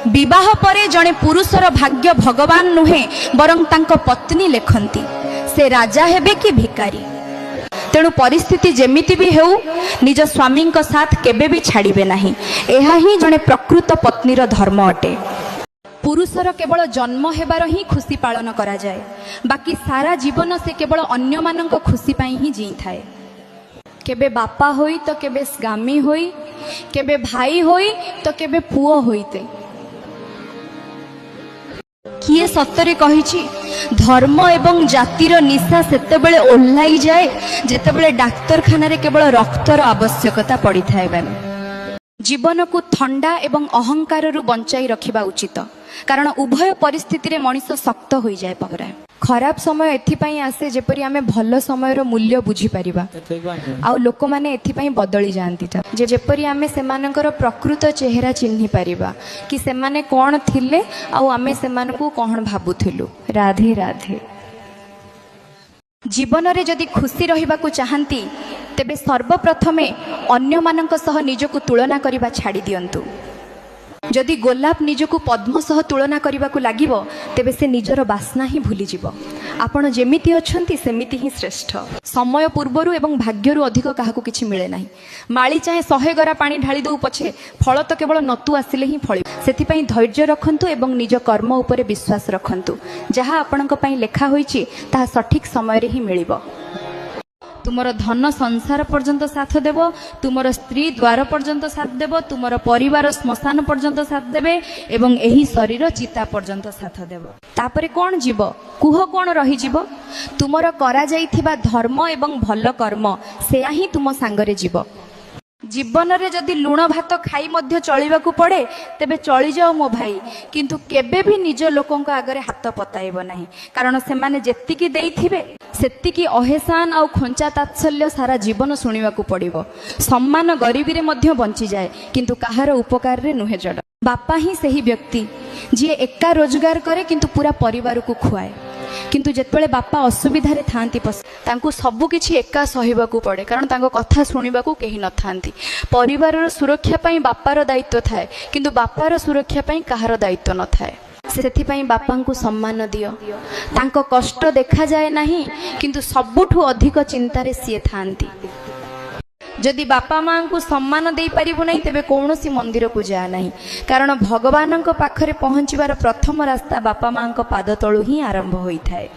विवाह परे जड़े पुरुषर भाग्य भगवान नुहे बरं तांको पत्नी लेखंती से राजा हेबे कि भिकारी। तेणु परिस्थिति जेमिति भी हेउ निज स्वामी साथ केबे भी छाड़िबे नाही। एहा ही जड़े प्रकृत पत्नीर धर्म अटे। पुरुषर केवल जन्म हेबार ही खुशी पालन करा जाए, बाकी सारा जीवन से केवल अन्य मानक खुशी पाई ही जी थाए। केबे बापा होई तो केबे स्वामी होई, केबे भाई होई तो केबे पुओ होईते। किए सतरे कहिछि धर्म एवं जातिर निशा सेतेबेले ओल्हाई जाए जेतेबेले डाक्तरखाना रे केवल रक्तर आवश्यकता पड़ी थाए। जीवन को ठंडा एवं अहंकार रु बंचाई रखिबा उचित, कारण उभय परिस्थिति रे मनीष शक्त होई जाए पगरा। खराब समय एथिपाई आसे जेपरि आमे भल समयर मूल्य बुझी परिबा, आ लोक माने एथिपाई बदली जांती जे जेपरि आमे सेमानकर प्रकृत चेहरा चिन्हि परिबा कि सेमाने कोन थिले आ आमे सेमानकु कोन भाबुथिलु। राधे राधे। जीवन रे जदि खुशी रहिबाकु चाहंती तेबे सर्वप्रथमे अन्य मानक सह निजकु तुलना करिबा छाड़ी दियंतु। जदि गोलाप निजकु पद्म सह तुलना करिबाकु लागिबो तेबे से निजर बासना ही भूली जिवो। आपण जेमिति अछंती सेमिति ही श्रेष्ठ। समय पूर्वरु एवं भाग्यरु अधिक काहाकु किछि मिले नाही। माळी चाहे 100 गरा पानी ढाली दउ पछे फल तो केवल नतु आसिले ही फळी। सेथिपई धैर्य रखंतु एवं निज कर्म उपरे विश्वास रखंतु। जहा आपणक पई लेखा होईछि ताहा सठिक समय रे ही मिलिबो। तुमर धन संसार पर्यंत साथ देव, तुमर स्त्री द्वार पर्यंत साथ देव, तुमर परिवार श्मशान पर्यंत साथ देवे एवं एही शरीर चिता पर्यंत साथ देव। तापरे कोन जीव कुह कोन रही जीव? तुमर करा जाइथिबा धर्म एवं भल कर्म सेया ही तुम सांगरे जीव। जीवन रे जदि लुण भात खाई मध्य चलिबाकू पड़े तेबे चली जाओ मो भाई, किंतु केबे भी निज लोकंक आगरे हाथ पताइब नाही, कारण से माने जेतिकी देइथिबे सेतिकी अहेसान आ खोंचा तात्सल्य सारा जीवन सुनिबाकू पड़िबो। सम्मान गरीबी रे मध्य बंची जाए, किंतु काहार उपकार रे नुहे जड़। बापा ही सही व्यक्ति जी एका रोजगार करे किंतु पूरा परिवार को खुआए, किंतु जेतेबेले बापा असुविधा रे थांती तांकु सबु किछि एका सहिबाकू पड़े, कारण तांको कथा सुनिबाकू केही न थांती। परिवार सुरक्षा पई बापार दायित्व थाए, किंतु बापार सुरक्षा पई काहार दायित्व न थाए। सेथिपई बापांकु सम्मान दियो। तांको कष्ट देखा जाए नाही, किंतु सबुठु अधिक चिंता रे सिए थांती। जदि बापा मां को सम्मान दे पारिबु नहीं तेबे कौनसी मंदिर को जा नहीं, कारण भगवान पाखरे पहुंचवार प्रथम रास्ता बापा मां पाद तळु ही आरंभ होई थाए।